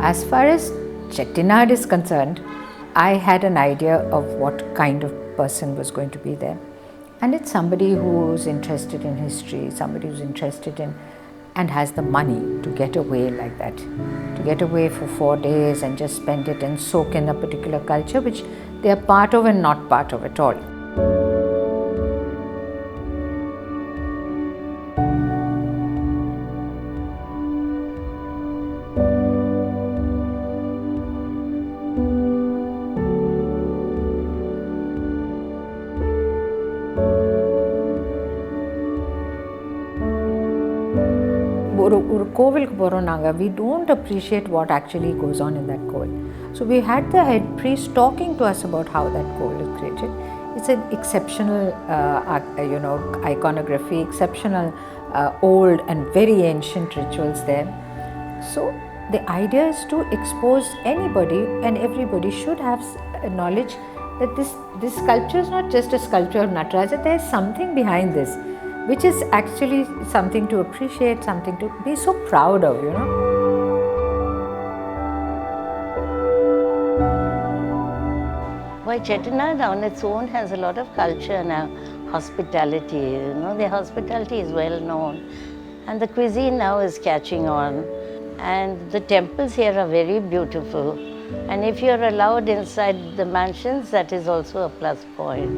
As far as Chettinad is concerned, I had an idea of what kind of person was going to be there. And it's somebody who's interested in history, somebody who's interested in and has the money to get away like that. To get away for 4 days and just spend it and soak in a particular culture which they are part of and not part of at all. ஒரு கோவிலுக்கு போகிறோம் நாங்கள், we don't appreciate what actually goes on in that koil. So we had the head priest talking to us about how that koil is created. It's an exceptional iconography, exceptional old and very ancient rituals there. So the idea is to expose anybody, and everybody should have knowledge that this sculpture is not just a sculpture of Nataraja. There's something behind this, which is actually something to appreciate, something to be so proud of, you know. Why Chettinad on its own has a lot of culture now, hospitality, you know, the hospitality is well known. And the cuisine now is catching on. And the temples here are very beautiful. And if you're allowed inside the mansions, that is also a plus point.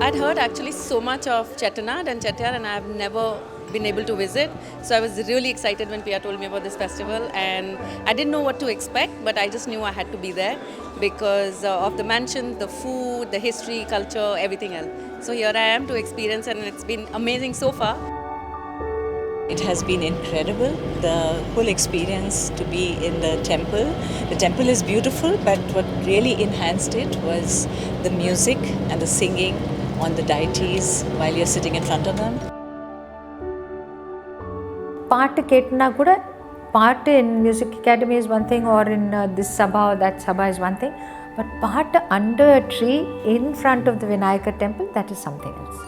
I'd heard actually so much of Chettinad and Chettiar, and I've never been able to visit. So I was really excited when Pia told me about this festival, and I didn't know what to expect, but I just knew I had to be there because of the mansion, the food, the history, culture, everything else. So here I am to experience, and it's been amazing so far. It has been incredible, the whole experience to be in the temple. The temple is beautiful, but what really enhanced it was the music and the singing on the deities while you're sitting in front of them. Paattu ketna kuda, paattu in music academy is one thing, or in this sabha or that sabha is one thing, but paattu under a tree in front of the Vinayaka temple, that is something else.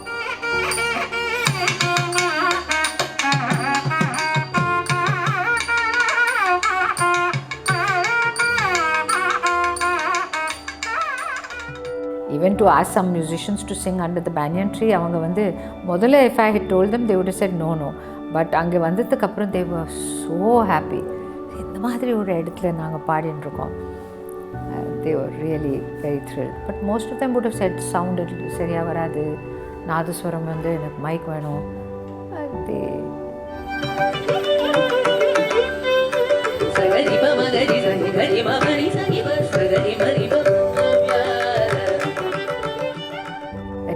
Even to ask some musicians to sing under the banyan tree, avanga vandu modalla if I had told them, they would have said no. But ange vandadhukku appuram they were so happy. Indha madri oru edathila naanga paadindirukom. They were really very thrilled. But most of them would have said sound seriya varadhu, nadaswaram vandu enak mic venum. They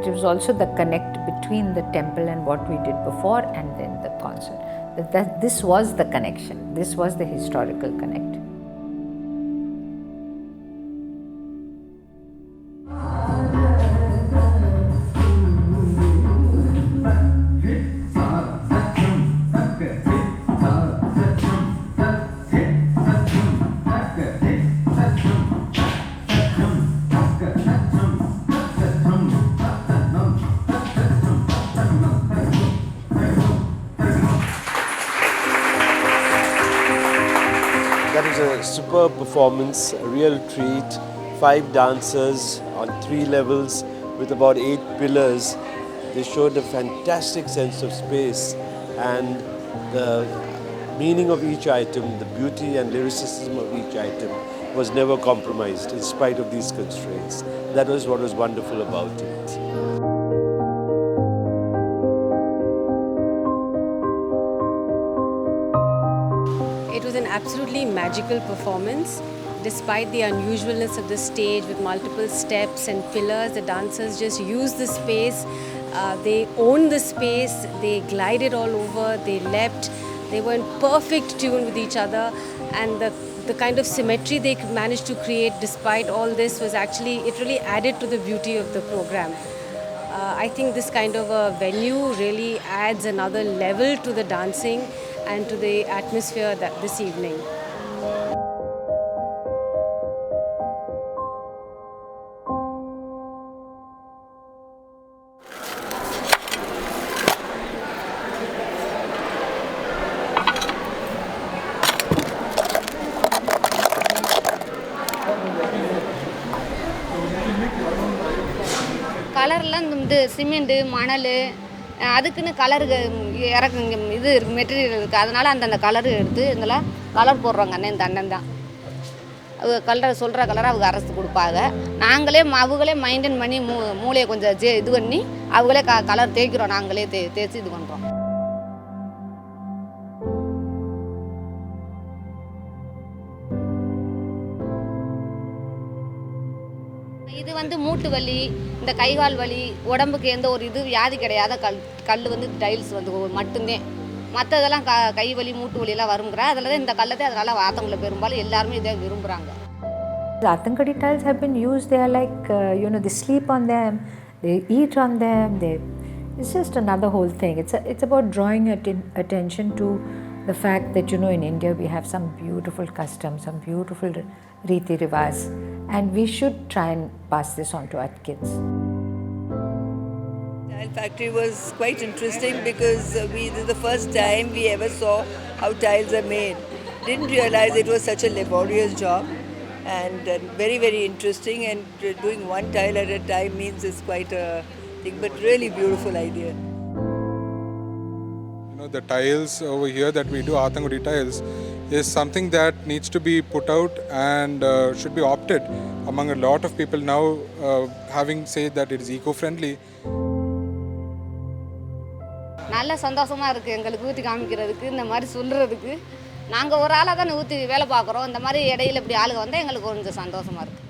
it was also the connect between the temple and what we did before, and then the concert. This was the connection. This was the historical connect. That was a superb performance, a real treat. 5 dancers on 3 levels with about 8 pillars. They showed a fantastic sense of space and the meaning of each item, the beauty and lyricism of each item was never compromised in spite of these constraints. That was what was wonderful about it. It was an absolutely magical performance. Despite the unusualness of the stage with multiple steps and pillars, the dancers just used the space. They owned the space, they glided all over, they leapt, they were in perfect tune with each other, and the kind of symmetry they managed to create despite all this was actually, it really added to the beauty of the program. I think this kind of a venue really adds another level to the dancing and to the atmosphere that this evening. கலர்லாம் இந்த cement மணல் அதுக்குன்னு கலருக்கு இறக்குங்க இது இருக்குது material இருக்குது அதனால் அந்தந்த கலரு எடுத்து இதெல்லாம் கலர் போடுறோங்க அண்ணன் இந்த அண்ணன் தான் அவங்க கலரை சொல்கிற கலரை அவங்க அரைச்சி கொடுப்பாங்க நாங்களே அவங்களே மெயின்டைன் பண்ணி மூளையை கொஞ்சம் இது பண்ணி அவங்களே கலர் தேய்க்கிறோம் நாங்களே தேய்ச்சி இது பண்ணுறோம். இது வந்து மூட்டு வலி இந்த கைகால் வலி உடம்புக்கு எந்த ஒரு இது வியாதி கிடையாத கல் வந்து டைல்ஸ் வந்து மட்டும்தான் மற்றதெல்லாம் கை வலி மூட்டு வலியெல்லாம் வருங்கிற அதில் தான் இந்த கல்லை தான் அதனால் ஆத்தங்களை பெரும்பாலும் எல்லாருமே இதை விரும்புகிறாங்க. The Athangadi tiles have been used, they are like, they sleep on them, they eat on them, it's just another whole thing. It's about drawing attention to the fact that, in India we have some beautiful customs, some beautiful Riti Rivas, and we should try and pass this on to our kids. Tile factory was quite interesting because this is the first time we ever saw how tiles are made. Didn't realize it was such a laborious job and very, very interesting, and doing one tile at a time means it's quite a thing, but really beautiful idea. The tiles over here that we do, Athangudi tiles, is something that needs to be put out and should be opted among a lot of people now, having said that it is eco-friendly. நல்ல சந்தோஷமாக இருக்குது எங்களுக்கு ஊற்றி காமிக்கிறதுக்கு இந்த மாதிரி சொல்கிறதுக்கு. நாங்கள் ஒரு ஆளாக தானே ஊற்றி வேலை பார்க்குறோம், இந்த மாதிரி இடையில இப்படி ஆளுங்க வந்தால் எங்களுக்கு கொஞ்சம் சந்தோஷமாக இருக்குது.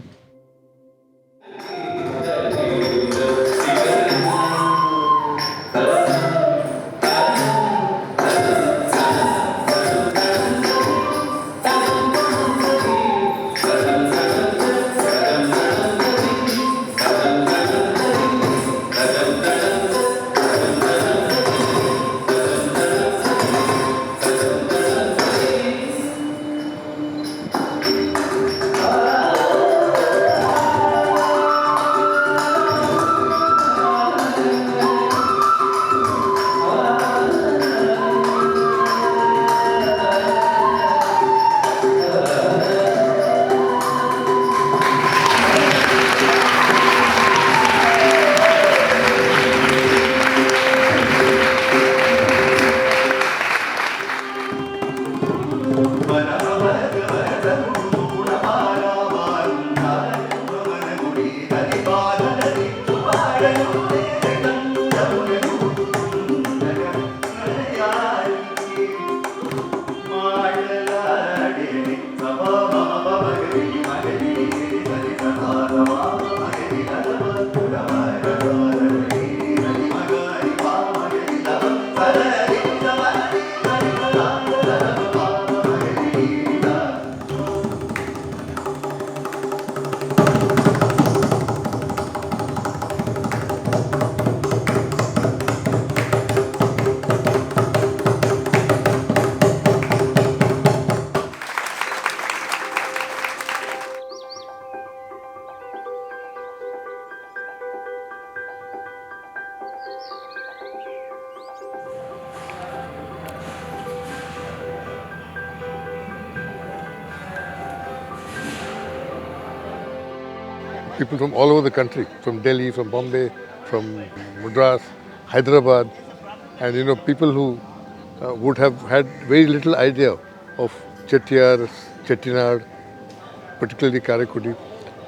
People from all over the country, from Delhi, from Bombay, from Madras, Hyderabad, and people who would have had very little idea of Chettiar, Chettinad, particularly Karakudi.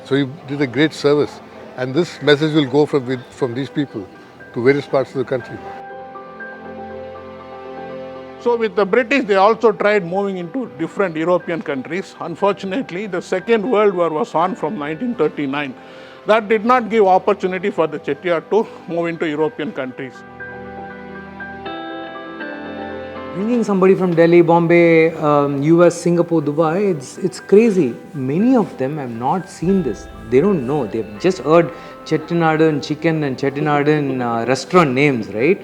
So you did a great service. And this message will go from these people to various parts of the country. So with the British, they also tried moving into different European countries. Unfortunately, the Second World War was on from 1939. That did not give opportunity for the Chettiar to move into European countries. Bringing somebody from Delhi, Bombay, US, Singapore, Dubai, it's crazy. Many of them have not seen this. They don't know. They've just heard Chettinad chicken and Chettinad restaurant names, right?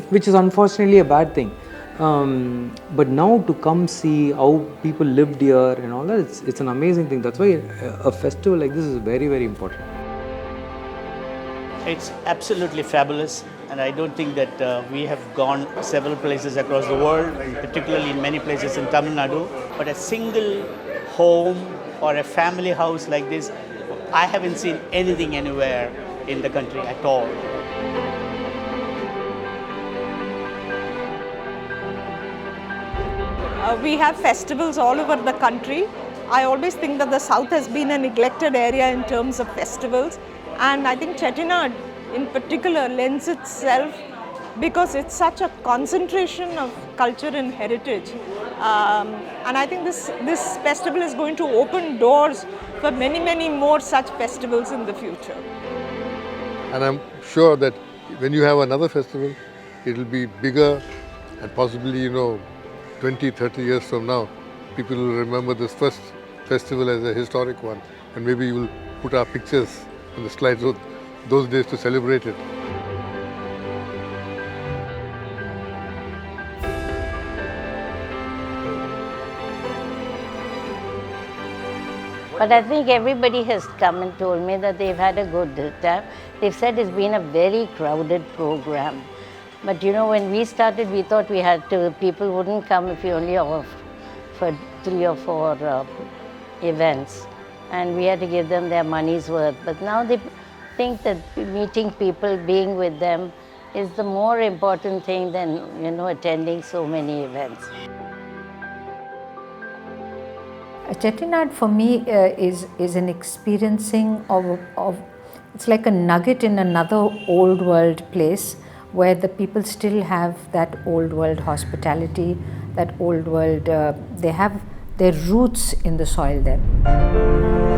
Which is unfortunately a bad thing. But now to come see how people lived here and all that, it's an amazing thing. That's why a festival like this is very, very important. It's absolutely fabulous, and I don't think that we have gone several places across the world, particularly in many places in Tamil Nadu, but a single home or a family house like this, I haven't seen anything anywhere in the country at all. We have festivals all over the country. I always think that the South has been a neglected area in terms of festivals, and I think Chettinad in particular lends itself because it's such a concentration of culture and heritage. And I think this festival is going to open doors for many, many more such festivals in the future. And I'm sure that when you have another festival, it will be bigger and possibly, 20, 30 years from now, people will remember this first festival as a historic one, and maybe you will put our pictures on the slides of those days to celebrate it. But I think everybody has come and told me that they've had a good time. They've said it's been a very crowded program. But when we started, we thought people wouldn't come if we only offered for 3 or 4 events. And we had to give them their money's worth. But now they think that meeting people, being with them, is the more important thing than, attending so many events. Chettinad for me is an experiencing of it's like a nugget in another old world place where the people still have that old world hospitality, that old world, they have their roots in the soil there.